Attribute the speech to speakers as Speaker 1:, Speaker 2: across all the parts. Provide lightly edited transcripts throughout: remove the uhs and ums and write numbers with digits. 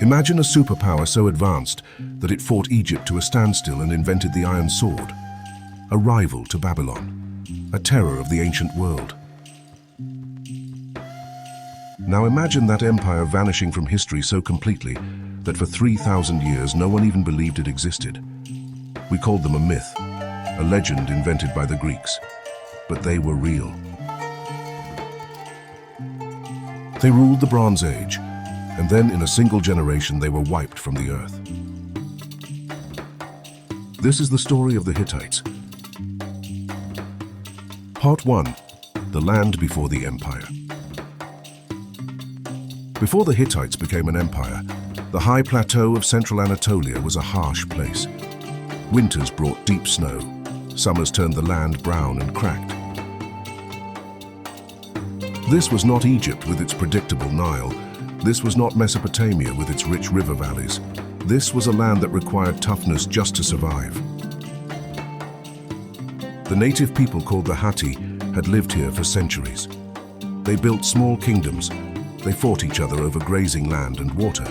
Speaker 1: Imagine a superpower so advanced that it fought Egypt to a standstill and invented the iron sword, a rival to Babylon, a terror of the ancient world. Now imagine that empire vanishing from history so completely that for 3,000 years no one even believed it existed. We called them a myth, a legend invented by the Greeks, but they were real. They ruled the Bronze Age, and then in a single generation they were wiped from the earth. This is the story of the Hittites. Part 1. The land before the empire. Before the Hittites became an empire, the high plateau of central Anatolia was a harsh place. Winters brought deep snow. Summers turned the land brown and cracked. This was not Egypt with its predictable Nile. This was not Mesopotamia with its rich river valleys. This was a land that required toughness just to survive. The native people called the Hatti had lived here for centuries. They built small kingdoms. They fought each other over grazing land and water.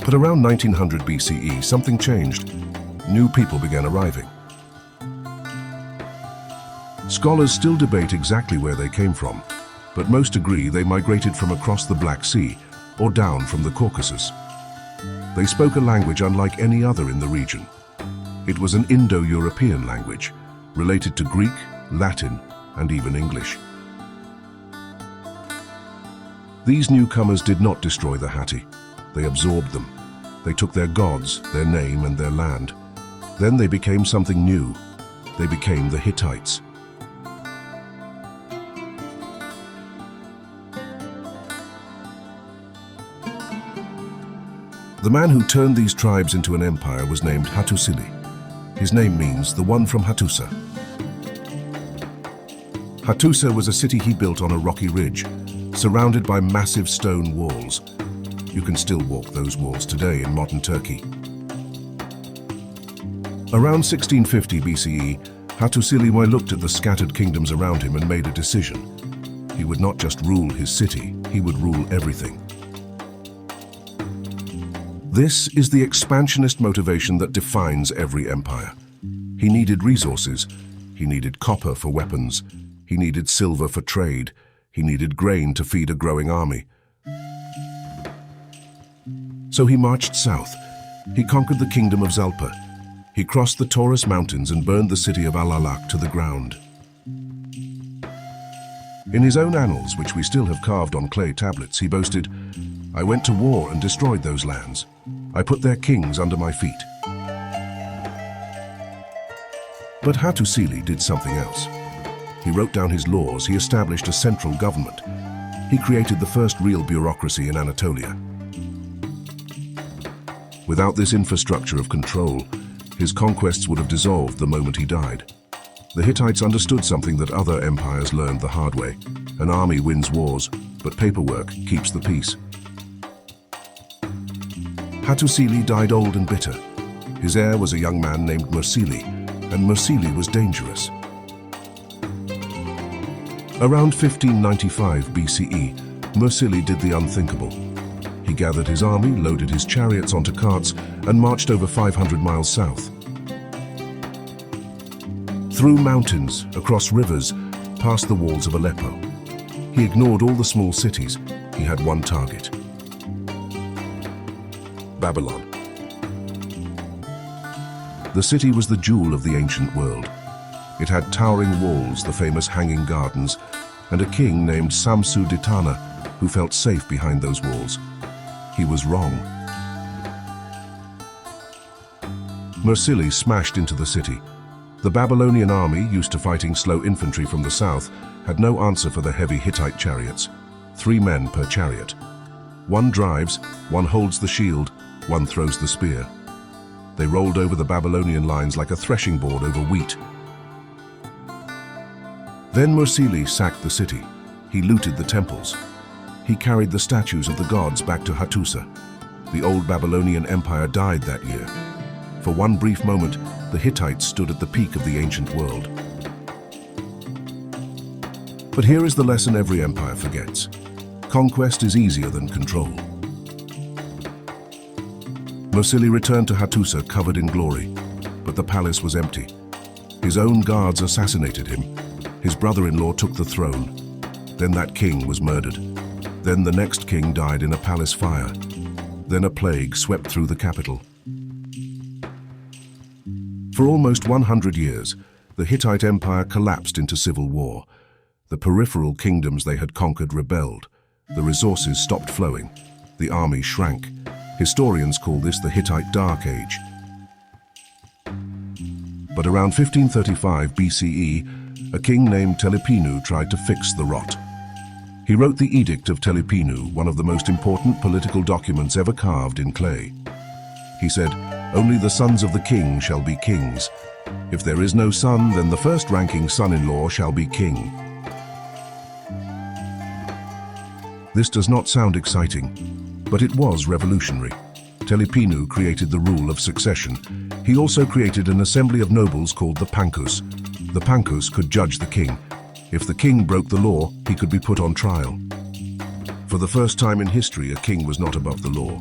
Speaker 1: But around 1900 BCE, something changed. New people began arriving. Scholars still debate exactly where they came from, but most agree they migrated from across the Black Sea or down from the Caucasus. They spoke a language unlike any other in the region. It was an Indo-European language, related to Greek, Latin, and even English. These newcomers did not destroy the Hatti. They absorbed them. They took their gods, their name, and their land. Then they became something new. They became the Hittites. The man who turned these tribes into an empire was named Hattusili. His name means the one from Hattusa. Hattusa was a city he built on a rocky ridge, surrounded by massive stone walls. You can still walk those walls today in modern Turkey. Around 1650 BCE, Hattusili looked at the scattered kingdoms around him and made a decision. He would not just rule his city, he would rule everything. This is the expansionist motivation that defines every empire. He needed resources. He needed copper for weapons. He needed silver for trade. He needed grain to feed a growing army. So he marched south. He conquered the kingdom of Zalpa. He crossed the Taurus Mountains and burned the city of Al-Alaq to the ground. In his own annals, which we still have carved on clay tablets, he boasted, "I went to war and destroyed those lands. I put their kings under my feet." But Hattusili did something else. He wrote down his laws. He established a central government. He created the first real bureaucracy in Anatolia. Without this infrastructure of control, his conquests would have dissolved the moment he died. The Hittites understood something that other empires learned the hard way. An army wins wars, but paperwork keeps the peace. Hattusili died old and bitter. His heir was a young man named Mursili, and Mursili was dangerous. Around 1595 BCE, Mursili did the unthinkable. He gathered his army, loaded his chariots onto carts, and marched over 500 miles south. Through mountains, across rivers, past the walls of Aleppo. He ignored all the small cities. He had one target: Babylon. The city was the jewel of the ancient world. It had towering walls, the famous Hanging Gardens, and a king named Samsu-Ditana who felt safe behind those walls. He was wrong. Mursili smashed into the city. The Babylonian army, used to fighting slow infantry from the south, had no answer for the heavy Hittite chariots. 3 men per chariot. One drives, one holds the shield, one throws the spear. They rolled over the Babylonian lines like a threshing board over wheat. Then Mursili sacked the city. He looted the temples. He carried the statues of the gods back to Hattusa. The old Babylonian Empire died that year. For one brief moment, the Hittites stood at the peak of the ancient world. But here is the lesson every empire forgets. Conquest is easier than control. Mursili returned to Hattusa covered in glory, but the palace was empty. His own guards assassinated him. His brother-in-law took the throne. Then that king was murdered. Then the next king died in a palace fire. Then a plague swept through the capital. For almost 100 years, the Hittite Empire collapsed into civil war. The peripheral kingdoms they had conquered rebelled. The resources stopped flowing. The army shrank. Historians call this the Hittite Dark Age. But around 1535 BCE, a king named Telipinu tried to fix the rot. He wrote the Edict of Telipinu, one of the most important political documents ever carved in clay. He said, "Only the sons of the king shall be kings. If there is no son, then the first-ranking son-in-law shall be king." This does not sound exciting, but it was revolutionary. Telipinu created the rule of succession. He also created an assembly of nobles called the Pankus. The Pankus could judge the king. If the king broke the law, he could be put on trial. For the first time in history, a king was not above the law.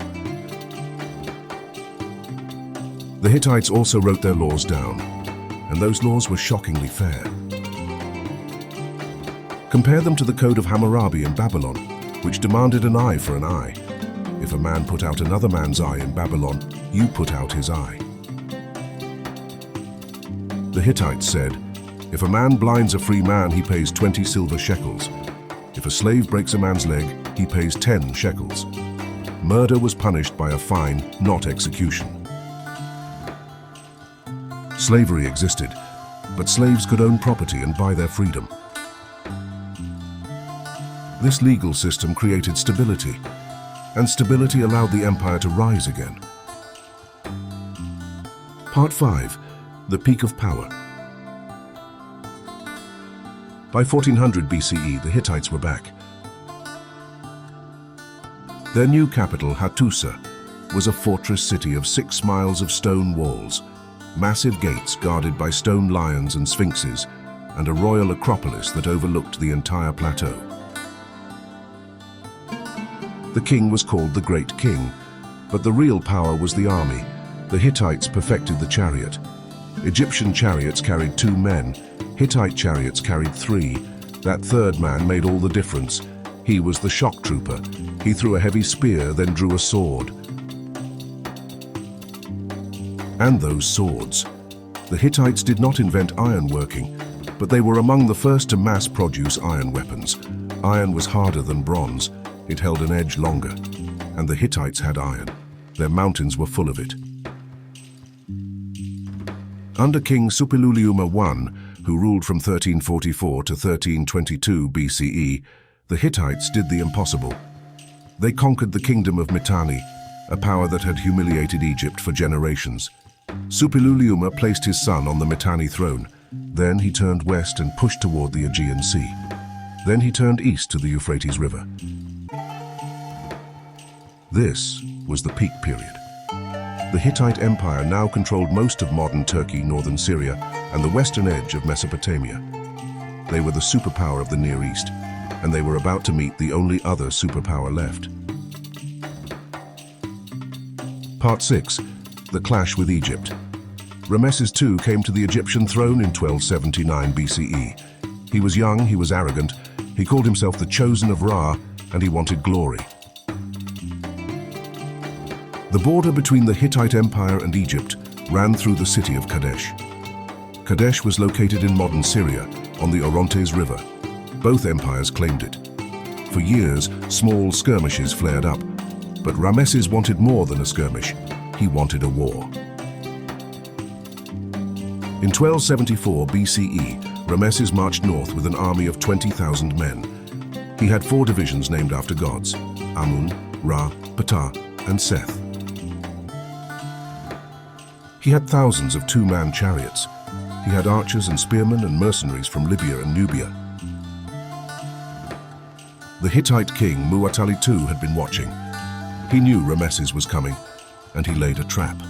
Speaker 1: The Hittites also wrote their laws down, and those laws were shockingly fair. Compare them to the Code of Hammurabi in Babylon, which demanded an eye for an eye. If a man put out another man's eye in Babylon, you put out his eye. The Hittites said, if a man blinds a free man, he pays 20 silver shekels. If a slave breaks a man's leg, he pays 10 shekels. Murder was punished by a fine, not execution. Slavery existed, but slaves could own property and buy their freedom. This legal system created stability, and stability allowed the empire to rise again. Part 5. The Peak of Power. By 1400 BCE, the Hittites were back. Their new capital, Hattusa, was a fortress city of 6 miles of stone walls, massive gates guarded by stone lions and sphinxes, and a royal acropolis that overlooked the entire plateau. The king was called the Great King, but the real power was the army. The Hittites perfected the chariot. Egyptian chariots carried 2 men. Hittite chariots carried 3. That third man made all the difference. He was the shock trooper. He threw a heavy spear, then drew a sword. And those swords. The Hittites did not invent ironworking, but they were among the first to mass produce iron weapons. Iron was harder than bronze. It held an edge longer, and the Hittites had iron. Their mountains were full of it. Under King Suppiluliuma I, who ruled from 1344 to 1322 BCE, the Hittites did the impossible. They conquered the kingdom of Mitanni, a power that had humiliated Egypt for generations. Suppiluliuma placed his son on the Mitanni throne. Then he turned west and pushed toward the Aegean Sea. Then he turned east to the Euphrates River. This was the peak period. The Hittite Empire now controlled most of modern Turkey, northern Syria, and the western edge of Mesopotamia. They were the superpower of the Near East, and they were about to meet the only other superpower left. Part 6. The Clash with Egypt. Ramesses II came to the Egyptian throne in 1279 BCE. He was young, he was arrogant, he called himself the chosen of Ra, and he wanted glory. The border between the Hittite Empire and Egypt ran through the city of Kadesh. Kadesh was located in modern Syria, on the Orontes River. Both empires claimed it. For years, small skirmishes flared up, but Ramesses wanted more than a skirmish. He wanted a war. In 1274 BCE, Ramesses marched north with an army of 20,000 men. He had 4 divisions named after gods: Amun, Ra, Ptah, and Seth. He had thousands of 2-man chariots. He had archers and spearmen and mercenaries from Libya and Nubia. The Hittite king Mursili II had been watching. He knew Ramesses was coming, and he laid a trap.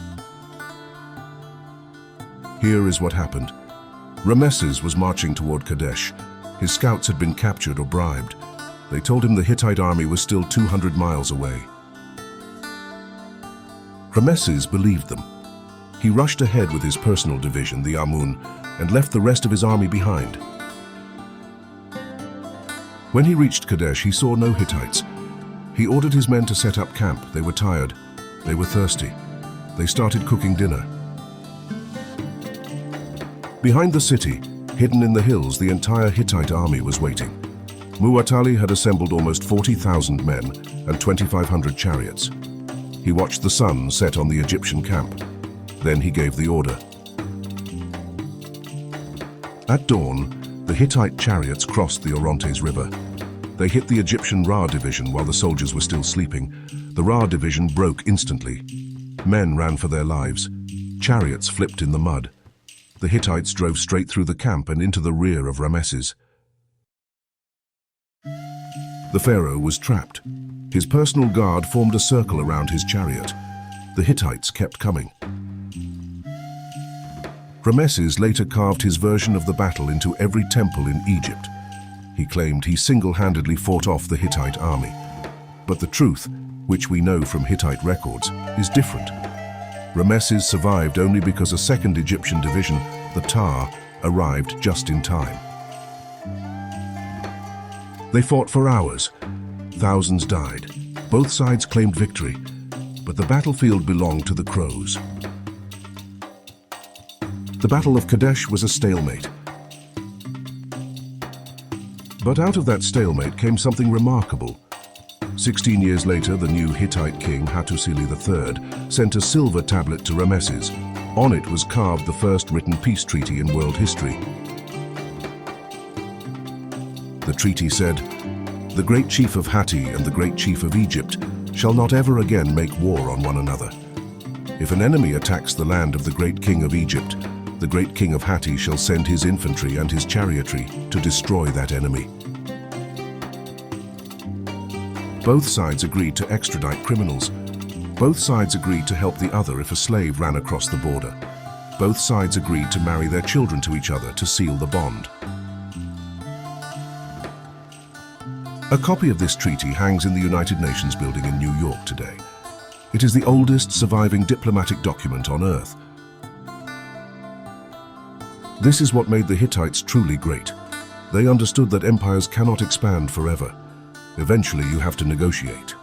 Speaker 1: Here is what happened. Ramesses was marching toward Kadesh. His scouts had been captured or bribed. They told him the Hittite army was still 200 miles away. Ramesses believed them. He rushed ahead with his personal division, the Amun, and left the rest of his army behind. When he reached Kadesh, he saw no Hittites. He ordered his men to set up camp. They were tired. They were thirsty. They started cooking dinner. Behind the city, hidden in the hills, the entire Hittite army was waiting. Mursili had assembled almost 40,000 men and 2,500 chariots. He watched the sun set on the Egyptian camp. Then he gave the order. At dawn, the Hittite chariots crossed the Orontes River. They hit the Egyptian Ra division while the soldiers were still sleeping. The Ra division broke instantly. Men ran for their lives. Chariots flipped in the mud. The Hittites drove straight through the camp and into the rear of Ramesses. The pharaoh was trapped. His personal guard formed a circle around his chariot. The Hittites kept coming. Ramesses later carved his version of the battle into every temple in Egypt. He claimed he single-handedly fought off the Hittite army. But the truth, which we know from Hittite records, is different. Ramesses survived only because a second Egyptian division, the Tar, arrived just in time. They fought for hours. Thousands died. Both sides claimed victory, but the battlefield belonged to the Crows. The Battle of Kadesh was a stalemate. But out of that stalemate came something remarkable. 16 years later, the new Hittite king, Hattusili III, sent a silver tablet to Ramesses. On it was carved the first written peace treaty in world history. The treaty said, "The great chief of Hatti and the great chief of Egypt shall not ever again make war on one another. If an enemy attacks the land of the great king of Egypt, the great king of Hatti shall send his infantry and his chariotry to destroy that enemy." Both sides agreed to extradite criminals. Both sides agreed to help the other if a slave ran across the border. Both sides agreed to marry their children to each other to seal the bond. A copy of this treaty hangs in the United Nations building in New York today. It is the oldest surviving diplomatic document on Earth. This is what made the Hittites truly great. They understood that empires cannot expand forever. Eventually, you have to negotiate.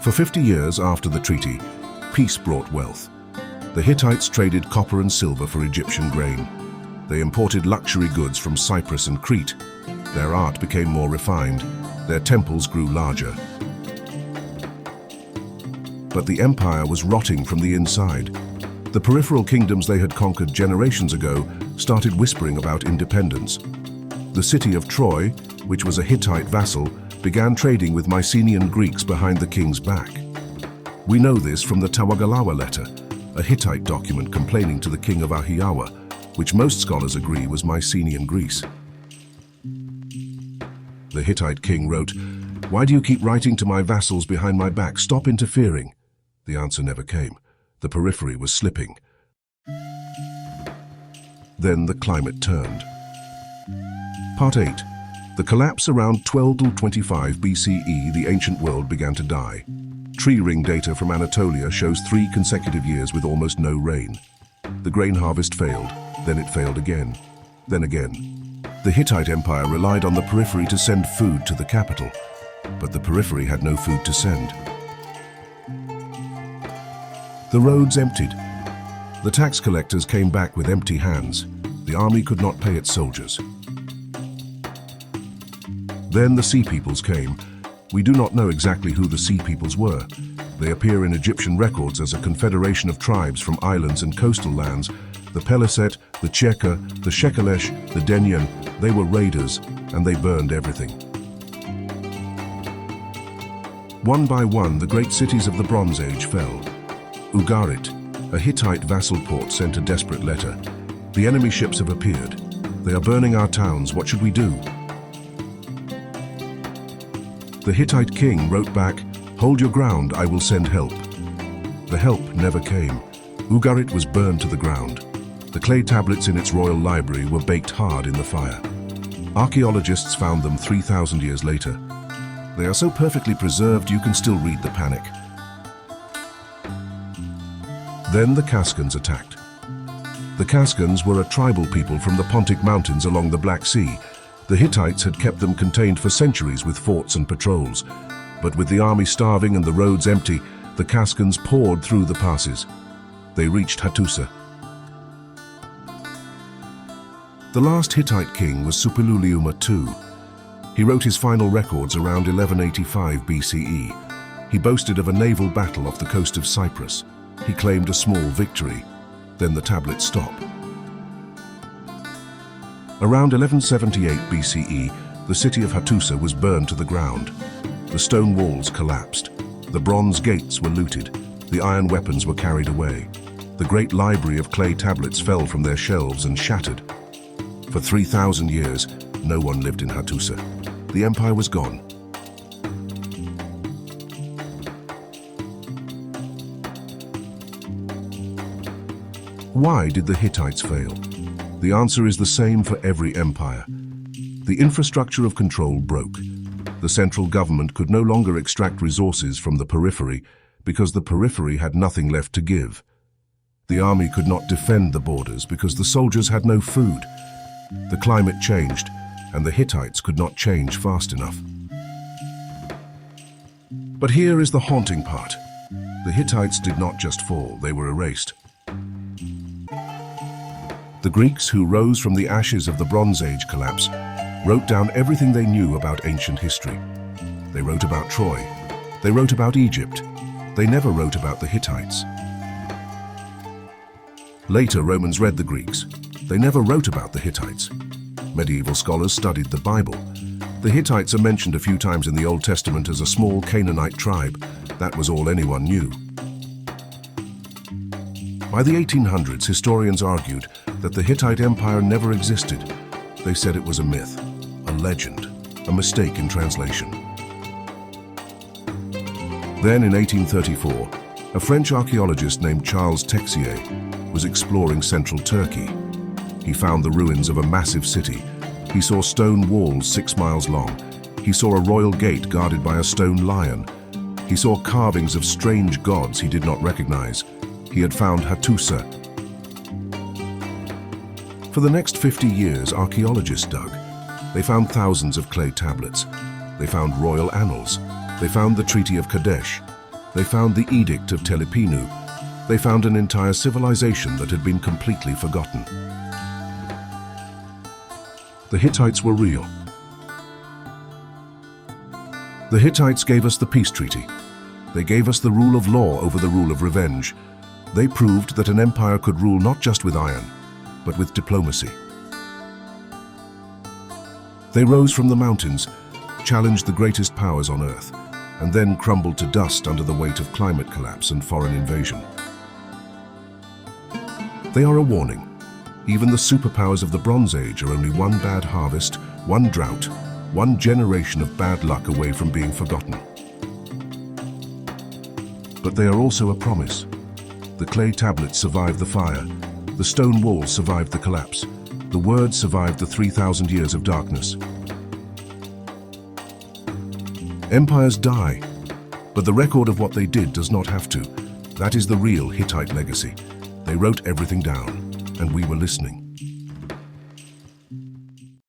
Speaker 1: For 50 years after the treaty, peace brought wealth. The Hittites traded copper and silver for Egyptian grain. They imported luxury goods from Cyprus and Crete. Their art became more refined. Their temples grew larger. But the empire was rotting from the inside. The peripheral kingdoms they had conquered generations ago started whispering about independence. The city of Troy, which was a Hittite vassal, began trading with Mycenaean Greeks behind the king's back. We know this from the Tawagalawa letter, a Hittite document complaining to the king of Ahiawa, which most scholars agree was Mycenaean Greece. The Hittite king wrote, "Why do you keep writing to my vassals behind my back? Stop interfering." The answer never came. The periphery was slipping. Then the climate turned. Part 8. The collapse around 1225 BCE, the ancient world began to die. Tree ring data from Anatolia shows 3 consecutive years with almost no rain. The grain harvest failed, then it failed again, then again. The Hittite Empire relied on the periphery to send food to the capital, but the periphery had no food to send. The roads emptied. The tax collectors came back with empty hands. The army could not pay its soldiers. Then the Sea Peoples came. We do not know exactly who the Sea Peoples were. They appear in Egyptian records as a confederation of tribes from islands and coastal lands. The Peliset, the Cheka, the Shekelesh, the Denyen, they were raiders, and they burned everything. One by one, the great cities of the Bronze Age fell. Ugarit, a Hittite vassal port, sent a desperate letter. "The enemy ships have appeared. They are burning our towns. What should we do?" The Hittite king wrote back, "Hold your ground, I will send help." The help never came. Ugarit was burned to the ground. The clay tablets in its royal library were baked hard in the fire. Archaeologists found them 3,000 years later. They are so perfectly preserved you can still read the panic. Then the Kaskans attacked. The Kaskans were a tribal people from the Pontic Mountains along the Black Sea. The Hittites had kept them contained for centuries with forts and patrols. But with the army starving and the roads empty, the Kaskans poured through the passes. They reached Hattusa. The last Hittite king was Suppiluliuma II. He wrote his final records around 1185 BCE. He boasted of a naval battle off the coast of Cyprus. He claimed a small victory. Then the tablets stop. Around 1178 BCE, the city of Hattusa was burned to the ground. The stone walls collapsed. The bronze gates were looted. The iron weapons were carried away. The great library of clay tablets fell from their shelves and shattered. For 3,000 years, no one lived in Hattusa. The empire was gone. Why did the Hittites fail? The answer is the same for every empire. The infrastructure of control broke. The central government could no longer extract resources from the periphery because the periphery had nothing left to give. The army could not defend the borders because the soldiers had no food. The climate changed, and the Hittites could not change fast enough. But here is the haunting part. The Hittites did not just fall, they were erased. The Greeks, who rose from the ashes of the Bronze Age collapse, wrote down everything they knew about ancient history. They wrote about Troy. They wrote about Egypt. They never wrote about the Hittites. Later, Romans read the Greeks. They never wrote about the Hittites. Medieval scholars studied the Bible. The Hittites are mentioned a few times in the Old Testament as a small Canaanite tribe. That was all anyone knew. By the 1800s, historians argued that the Hittite Empire never existed. They said it was a myth, a legend, a mistake in translation. Then in 1834, a French archaeologist named Charles Texier was exploring central Turkey. He found the ruins of a massive city. He saw stone walls 6 miles long. He saw a royal gate guarded by a stone lion. He saw carvings of strange gods he did not recognize. He had found Hattusa. For the next 50 years, archaeologists dug. They found thousands of clay tablets. They found royal annals. They found the Treaty of Kadesh. They found the Edict of Telepinu. They found an entire civilization that had been completely forgotten. The Hittites were real. The Hittites gave us the peace treaty. They gave us the rule of law over the rule of revenge. They proved that an empire could rule not just with iron, but with diplomacy. They rose from the mountains, challenged the greatest powers on earth, and then crumbled to dust under the weight of climate collapse and foreign invasion. They are a warning. Even the superpowers of the Bronze Age are only one bad harvest, one drought, one generation of bad luck away from being forgotten. But they are also a promise. The clay tablets survived the fire. The stone walls survived the collapse. The words survived the 3,000 years of darkness. Empires die, but the record of what they did does not have to. That is the real Hittite legacy. They wrote everything down, and we were listening.